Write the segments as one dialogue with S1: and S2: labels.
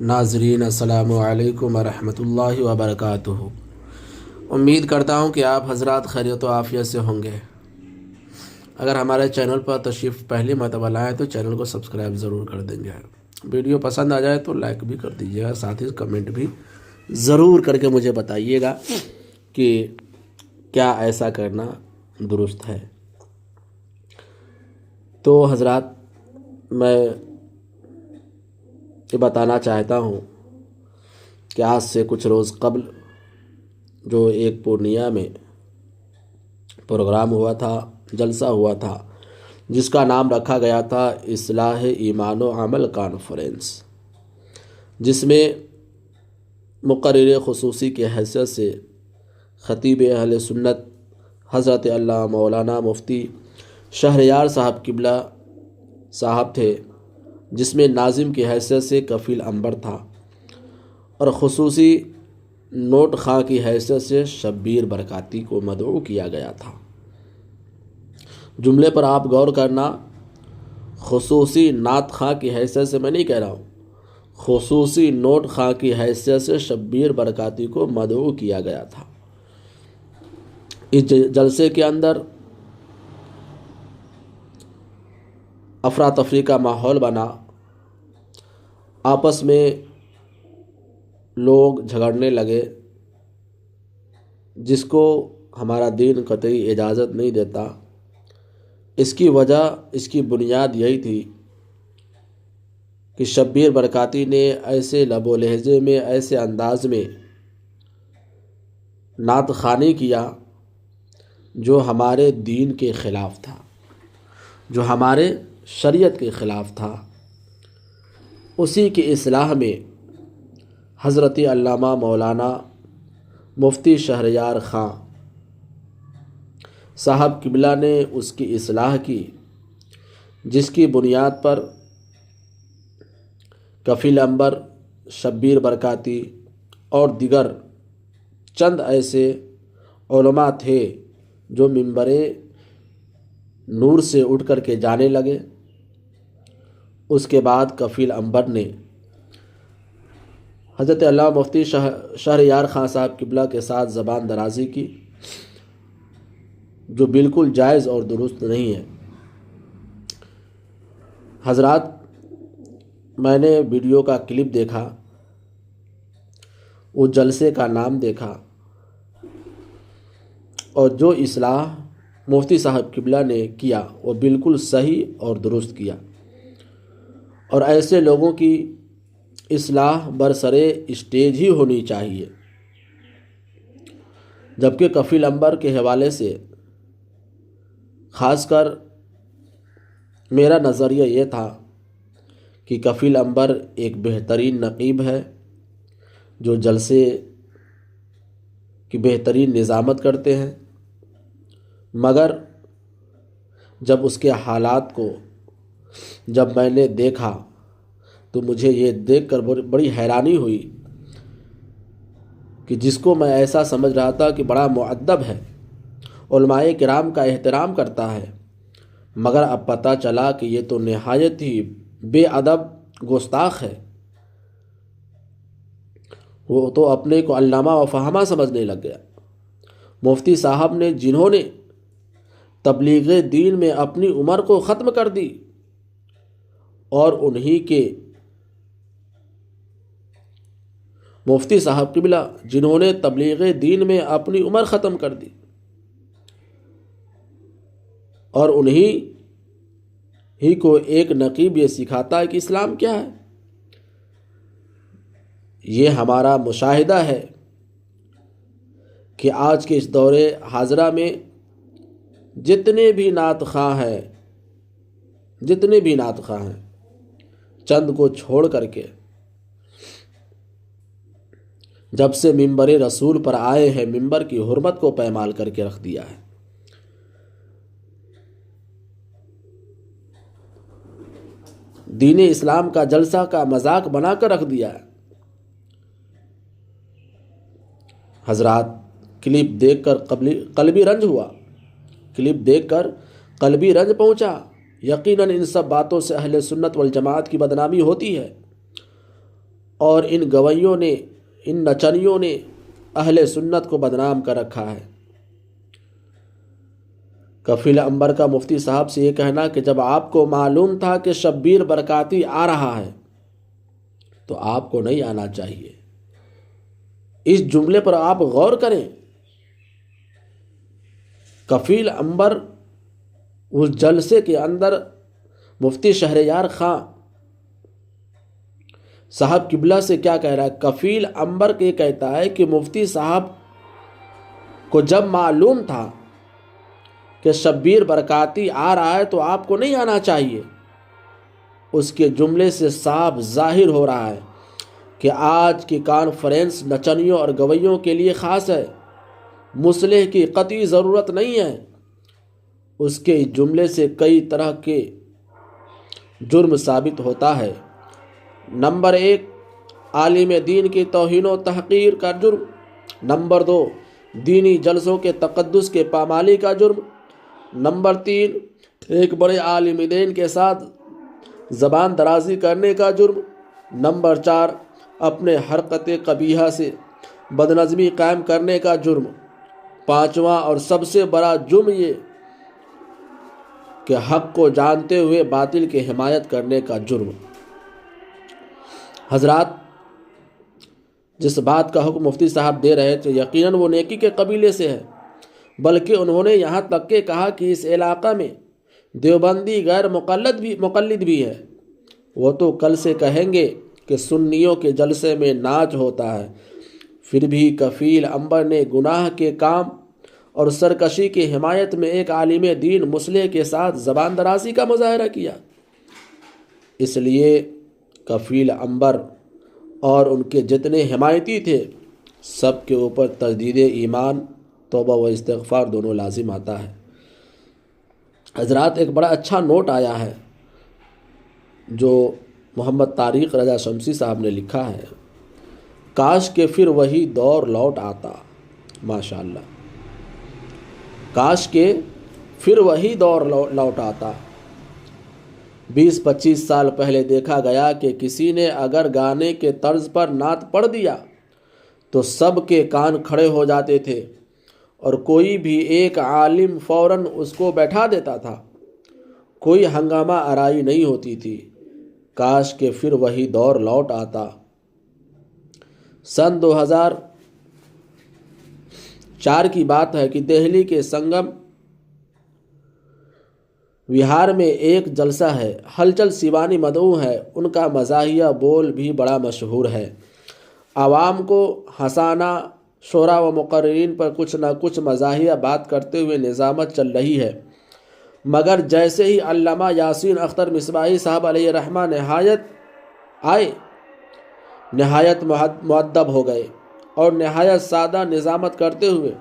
S1: ناظرین السلام علیکم ورحمۃ اللہ وبرکاتہ۔ امید کرتا ہوں کہ آپ حضرات خیریت و عافیت سے ہوں گے۔ اگر ہمارے چینل پر تشریف پہلی مرتبہ لائیں تو چینل کو سبسکرائب ضرور کر دیں گے۔ ویڈیو پسند آ جائے تو لائک بھی کر دیجیے گا، ساتھ ہی کمنٹ بھی ضرور کر کے مجھے بتائیے گا کہ کیا ایسا کرنا درست ہے۔ تو حضرات، میں یہ بتانا چاہتا ہوں کہ آج سے کچھ روز قبل جو ایک پورنیہ میں پروگرام ہوا تھا، جلسہ ہوا تھا، جس کا نام رکھا گیا تھا اصلاح ایمان و عمل کانفرنس، جس میں مقرر خصوصی کی حیثیت سے خطیب اہل سنت حضرت علامہ مولانا مفتی شہریار صاحب قبلہ صاحب تھے، جس میں ناظم کی حیثیت سے کفیل عنبر تھا، اور خصوصی نوٹ خواں کی حیثیت سے شبیر برکاتی کو مدعو کیا گیا تھا۔ جملے پر آپ غور کرنا، خصوصی نعت خواں کی حیثیت سے میں نہیں کہہ رہا ہوں، خصوصی نوٹ خواں کی حیثیت سے شبیر برکاتی کو مدعو کیا گیا تھا۔ اس جلسے کے اندر افراتفری کا ماحول بنا، آپس میں لوگ جھگڑنے لگے، جس کو ہمارا دین قطعی اجازت نہیں دیتا۔ اس کی وجہ، اس کی بنیاد یہی تھی کہ شبیر برکاتی نے ایسے لب و لہجے میں، ایسے انداز میں نعت خوانی کیا جو ہمارے دین کے خلاف تھا، جو ہمارے شریعت کے خلاف تھا۔ اسی کی اصلاح میں حضرت علامہ مولانا مفتی شہریار خاں صاحب قبلہ نے اس کی اصلاح کی، جس کی بنیاد پر کفیل عنبر، شبیر برکاتی اور دیگر چند ایسے علماء تھے جو منبر نور سے اٹھ کر کے جانے لگے۔ اس کے بعد کفیل عنبر نے حضرت علامہ مفتی شہریار خاں صاحب قبلہ کے ساتھ زبان درازی کی، جو بالکل جائز اور درست نہیں ہے۔ حضرات، میں نے ویڈیو کا کلپ دیکھا، وہ جلسے کا نام دیکھا، اور جو اصلاح مفتی صاحب قبلہ نے کیا وہ بالکل صحیح اور درست کیا، اور ایسے لوگوں کی اصلاح برسر اسٹیج ہی ہونی چاہیے۔ جبکہ کفیل عنبر کے حوالے سے خاص کر میرا نظریہ یہ تھا کہ کفیل عنبر ایک بہترین نقیب ہے، جو جلسے کی بہترین نظامت کرتے ہیں، مگر جب اس کے حالات کو جب میں نے دیکھا تو مجھے یہ دیکھ کر بڑی حیرانی ہوئی کہ جس کو میں ایسا سمجھ رہا تھا کہ بڑا مؤدب ہے، علماء کرام کا احترام کرتا ہے، مگر اب پتہ چلا کہ یہ تو نہایت ہی بے ادب گستاخ ہے۔ وہ تو اپنے کو علامہ و فہمہ سمجھنے لگ گیا۔ مفتی صاحب نے، جنہوں نے تبلیغ دین میں اپنی عمر کو ختم کر دی، اور انہی کے مفتی صاحب قبلہ جنہوں نے تبلیغ دین میں اپنی عمر ختم کر دی، اور انہی ہی کو ایک نقیب یہ سکھاتا ہے کہ اسلام کیا ہے۔ یہ ہمارا مشاہدہ ہے کہ آج کے اس دور حاضرہ میں جتنے بھی نعت خواں ہیں، چند کو چھوڑ کر کے جب سے منبر رسول پر آئے ہیں، منبر کی حرمت کو پامال کر کے رکھ دیا ہے۔ دین اسلام کا جلسہ کا مذاق بنا کر رکھ دیا ہے۔ حضرات، کلپ دیکھ کر قلبی رنج ہوا، کلپ دیکھ کر قلبی رنج پہنچا۔ یقیناً ان سب باتوں سے اہل سنت والجماعت کی بدنامی ہوتی ہے، اور ان گویوں نے، ان نچنیوں نے اہل سنت کو بدنام کر رکھا ہے۔ کفیل عنبر کا مفتی صاحب سے یہ کہنا کہ جب آپ کو معلوم تھا کہ شبیر برکاتی آ رہا ہے تو آپ کو نہیں آنا چاہیے۔ اس جملے پر آپ غور کریں۔ کفیل عنبر اس جلسے کے اندر مفتی شہریار خاں صاحب قبلہ سے کیا کہہ رہا ہے؟ کفیل عنبر کے کہتا ہے کہ مفتی صاحب کو جب معلوم تھا کہ شبیر برکاتی آ رہا ہے تو آپ کو نہیں آنا چاہیے۔ اس کے جملے سے صاف ظاہر ہو رہا ہے کہ آج کی کانفرنس نچنیوں اور گویوں کے لیے خاص ہے، مصلح کی قطعی ضرورت نہیں ہے۔ اس کے جملے سے کئی طرح کے جرم ثابت ہوتا ہے۔ نمبر 1، عالم دین کی توہین و تحقیر کا جرم۔ نمبر 2، دینی جلسوں کے تقدس کے پامالی کا جرم۔ نمبر 3، ایک بڑے عالم دین کے ساتھ زبان درازی کرنے کا جرم۔ نمبر 4، اپنے حرکت قبیحہ سے بدنظمی قائم کرنے کا جرم۔ 5واں اور سب سے بڑا جرم یہ کہ حق کو جانتے ہوئے باطل کی حمایت کرنے کا جرم۔ حضرات، جس بات کا حکم مفتی صاحب دے رہے تھے یقیناً وہ نیکی کے قبیلے سے ہے، بلکہ انہوں نے یہاں تک کہ کہا کہ اس علاقہ میں دیوبندی غیر مقلد بھی ہے۔ وہ تو کل سے کہیں گے کہ سنیوں کے جلسے میں ناچ ہوتا ہے، پھر بھی کفیل عنبر نے گناہ کے کام اور سرکشی کی حمایت میں ایک عالم دین مصلح کے ساتھ زبان درازی کا مظاہرہ کیا۔ اس لیے کفیل عنبر اور ان کے جتنے حمایتی تھے سب کے اوپر تجدید ایمان، توبہ و استغفار دونوں لازم آتا ہے۔ حضرات، ایک بڑا اچھا نوٹ آیا ہے جو محمد طارق رضا شمسی صاحب نے لکھا ہے، کاش کہ پھر وہی دور لوٹ آتا۔ ماشاءاللہ، کاش کہ پھر وہی دور لوٹ آتا۔ 20-25 سال پہلے دیکھا گیا کہ کسی نے اگر گانے کے طرز پر نعت پڑھ دیا تو سب کے کان کھڑے ہو جاتے تھے اور کوئی بھی ایک عالم فوراً اس کو بیٹھا دیتا تھا، کوئی ہنگامہ آرائی نہیں ہوتی تھی۔ کاش کہ پھر وہی دور لوٹ آتا۔ سن 2004 کی بات ہے کہ دہلی کے سنگم وہار میں ایک جلسہ ہے، ہلچل سیوانی مدعو ہے، ان کا مزاحیہ بول بھی بڑا مشہور ہے۔ عوام کو ہنسانا، شعراء و مقررین پر کچھ نہ کچھ مزاحیہ بات کرتے ہوئے نظامت چل رہی ہے، مگر جیسے ہی علامہ یاسین اختر مصباحی صاحب علیہ رحمہ نہایت مؤدب ہو گئے اور نہایت سادہ نظامت کرتے ہوئے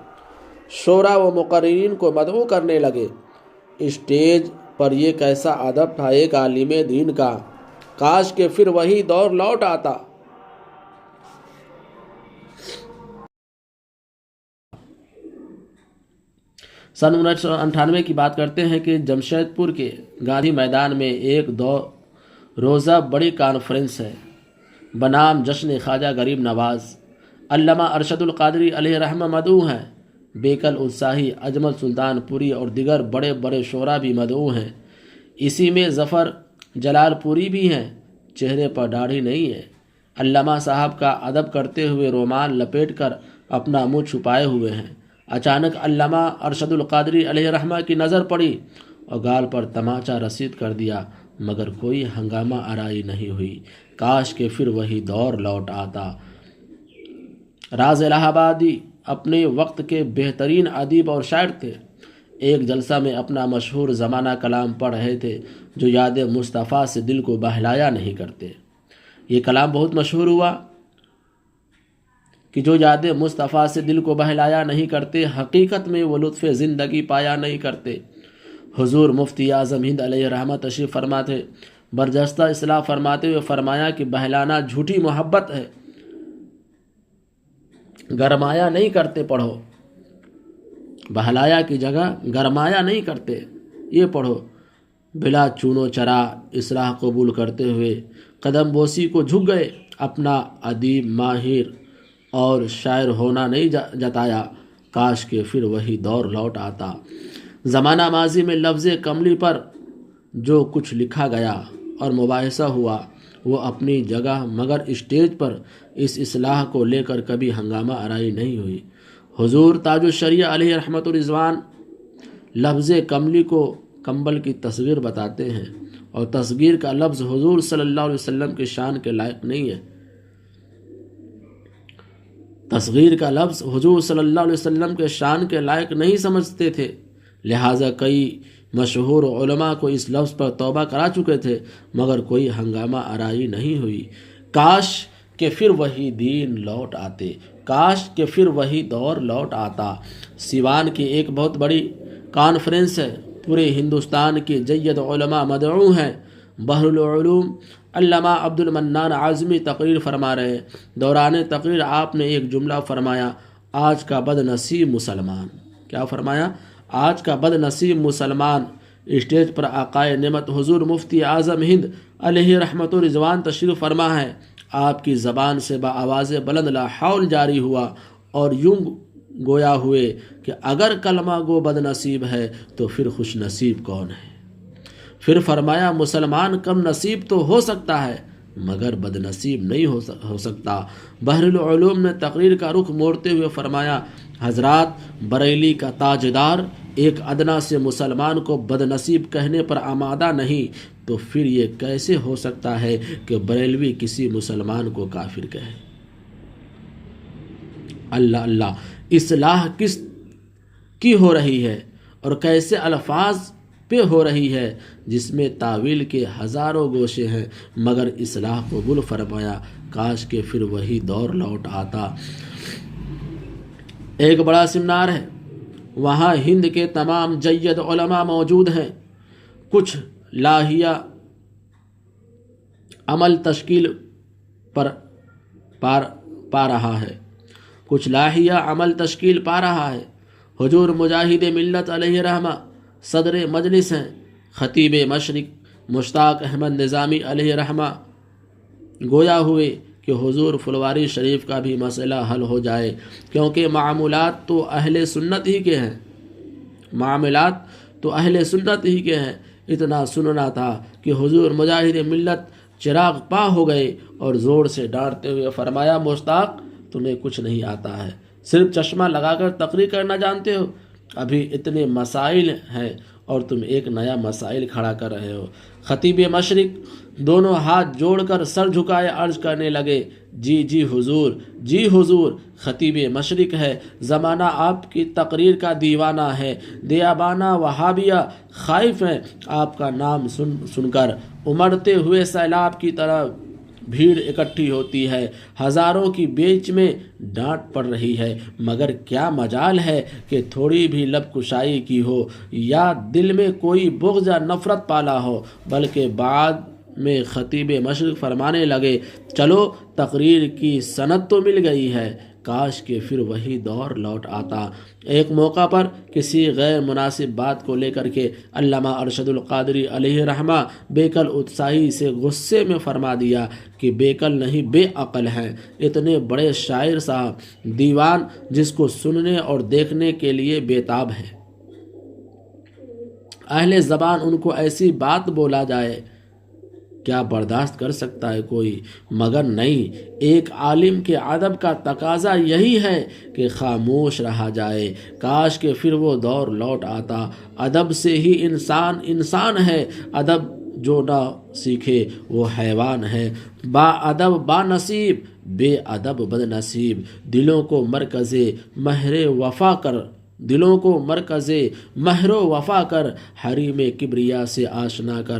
S1: شعراء و مقررین کو مدعو کرنے لگے۔ اسٹیج پر یہ کیسا ادب تھا ایک عالم دین کا، کاش کہ پھر وہی دور لوٹ آتا۔ سن 1998 کی بات کرتے ہیں کہ جمشید پور کے گاندھی میدان میں ایک 2 روزہ بڑی کانفرنس ہے بنام جشن خواجہ غریب نواز۔ علامہ ارشد القادری علیہ رحمہ مدعو ہیں، بیکل اتساہی، اجمل سلطان پوری اور دیگر بڑے بڑے شعراء بھی مدعو ہیں۔ اسی میں ظفر جلال پوری بھی ہیں، چہرے پر داڑھی نہیں ہے۔ علامہ صاحب کا ادب کرتے ہوئے رومال لپیٹ کر اپنا منہ چھپائے ہوئے ہیں۔ اچانک علامہ ارشد القادری علیہ رحمہ کی نظر پڑی اور گال پر تماچا رسید کر دیا، مگر کوئی ہنگامہ آرائی نہیں ہوئی۔ کاش کہ پھر وہی دور لوٹ آتا۔ راز الہ آبادی اپنے وقت کے بہترین ادیب اور شاعر تھے۔ ایک جلسہ میں اپنا مشہور زمانہ کلام پڑھ رہے تھے جو یاد مصطفیٰ سے دل کو بہلایا نہیں کرتے۔ یہ کلام بہت مشہور ہوا کہ جو یاد مصطفیٰ سے دل کو بہلایا نہیں کرتے، حقیقت میں وہ لطف زندگی پایا نہیں کرتے۔ حضور مفتی اعظم ہند علیہ رحمہ تشریف فرما تھے، برجستہ اصلاح فرماتے ہوئے فرمایا کہ بہلانا جھوٹی محبت ہے، گرمایا نہیں کرتے پڑھو۔ بہلایا کی جگہ گرمایا نہیں کرتے، یہ پڑھو۔ بلا چون و چرا اصلاح قبول کرتے ہوئے قدم بوسی کو جھک گئے۔ اپنا ادیب ماہر اور شاعر ہونا نہیں جتایا، کاش کہ پھر وہی دور لوٹ آتا۔ زمانہ ماضی میں لفظ کملی پر جو کچھ لکھا گیا اور مباحثہ ہوا وہ اپنی جگہ، مگر اسٹیج پر اس اصلاح کو لے کر کبھی ہنگامہ آرائی نہیں ہوئی۔ حضور تاج الشریعہ علیہ رحمت الرضوان لفظ کملی کو کمبل کی تصغیر بتاتے ہیں، اور تصغیر کا لفظ حضور صلی اللہ علیہ وسلم کی شان کے لائق نہیں ہے۔ تصغیر کا لفظ حضور صلی اللہ علیہ وسلم کے شان کے لائق نہیں سمجھتے تھے، لہٰذا کئی مشہور علماء کو اس لفظ پر توبہ کرا چکے تھے، مگر کوئی ہنگامہ آرائی نہیں ہوئی۔ کاش کہ پھر وہی دین لوٹ آتے، کاش کہ پھر وہی دور لوٹ آتا۔ سیوان کی ایک بہت بڑی کانفرنس ہے، پورے ہندوستان کے جید علماء مدعو ہیں۔ بحر العلوم علامہ عبد المنان اعظمی تقریر فرما رہے ہیں۔ دوران تقریر آپ نے ایک جملہ فرمایا، آج کا بد نصیب مسلمان۔ کیا فرمایا؟ آج کا بد نصیب مسلمان۔ اسٹیج پر آقائے نعمت حضور مفتی اعظم ہند علیہ رحمت و رضوان تشریف فرما ہے۔ آپ کی زبان سے بآواز بلند لا حول جاری ہوا اور یوں گویا ہوئے کہ اگر کلمہ گو بد نصیب ہے تو پھر خوش نصیب کون ہے؟ پھر فرمایا مسلمان کم نصیب تو ہو سکتا ہے مگر بد نصیب نہیں ہو سکتا۔ بحر العلوم نے تقریر کا رخ موڑتے ہوئے فرمایا، حضرات بریلی کا تاجدار ایک ادنا سے مسلمان کو بد نصیب کہنے پر آمادہ نہیں تو پھر یہ کیسے ہو سکتا ہے کہ بریلوی کسی مسلمان کو کافر کہے؟ اللہ اللہ، اصلاح کس کی ہو رہی ہے اور کیسے الفاظ پہ ہو رہی ہے جس میں تاویل کے ہزاروں گوشے ہیں، مگر اصلاح قبول فرمایا۔ کاش کہ پھر وہی دور لوٹ آتا۔ ایک بڑا سیمینار ہے، وہاں ہند کے تمام جید علماء موجود ہیں۔ کچھ لاہیہ عمل تشکیل پا رہا ہے، کچھ لاہیہ عمل تشکیل پا رہا ہے۔ حضور مجاہد ملت علیہ رحمہ صدر مجلس ہیں۔ خطیب مشرق مشتاق احمد نظامی علیہ رحمہ گویا ہوئے کہ حضور فلواری شریف کا بھی مسئلہ حل ہو جائے، کیونکہ معاملات تو اہل سنت ہی کے ہیں، معاملات تو اہل سنت ہی کے ہیں۔ اتنا سننا تھا کہ حضور مجاہد ملت چراغ پا ہو گئے اور زور سے ڈانٹتے ہوئے فرمایا، مشتاق تمہیں کچھ نہیں آتا ہے، صرف چشمہ لگا کر تقریر کرنا جانتے ہو، ابھی اتنے مسائل ہیں اور تم ایک نیا مسائل کھڑا کر رہے ہو۔ خطیب مشرق دونوں ہاتھ جوڑ کر سر جھکائے عرض کرنے لگے، جی جی حضور، جی حضور۔ خطیب مشرق ہے، زمانہ آپ کی تقریر کا دیوانہ ہے، دیابانہ وہابیہ خائف ہیں، آپ کا نام سن کر امڑتے ہوئے سیلاب کی طرح بھیڑ اکٹھی ہوتی ہے، ہزاروں کی بیچ میں ڈانٹ پڑ رہی ہے، مگر کیا مجال ہے کہ تھوڑی بھی لب کشائی کی ہو یا دل میں کوئی بغض یا نفرت پالا ہو۔ بلکہ بعد میں خطیب مشرق فرمانے لگے، چلو تقریر کی سند تو مل گئی ہے، کاش کہ پھر وہی دور لوٹ آتا۔ ایک موقع پر کسی غیر مناسب بات کو لے کر کے علامہ ارشد القادری علیہ رحمہ بیکل اتساہی سے غصے میں فرما دیا کہ بیکل نہیں بے عقل ہیں۔ اتنے بڑے شاعر صاحب، دیوان جس کو سننے اور دیکھنے کے لیے بےتاب ہے، اہل زبان ان کو ایسی بات بولا جائے، کیا برداشت کر سکتا ہے کوئی؟ مگر نہیں، ایک عالم کے ادب کا تقاضا یہی ہے کہ خاموش رہا جائے۔ کاش کہ پھر وہ دور لوٹ آتا۔ ادب سے ہی انسان ہے، ادب جو نہ سیکھے وہ حیوان ہے۔ با ادب با نصیب، بے ادب بد نصیب۔ دلوں کو مرکز مہر و وفا کر، حریم کبریا سے آشنا کر۔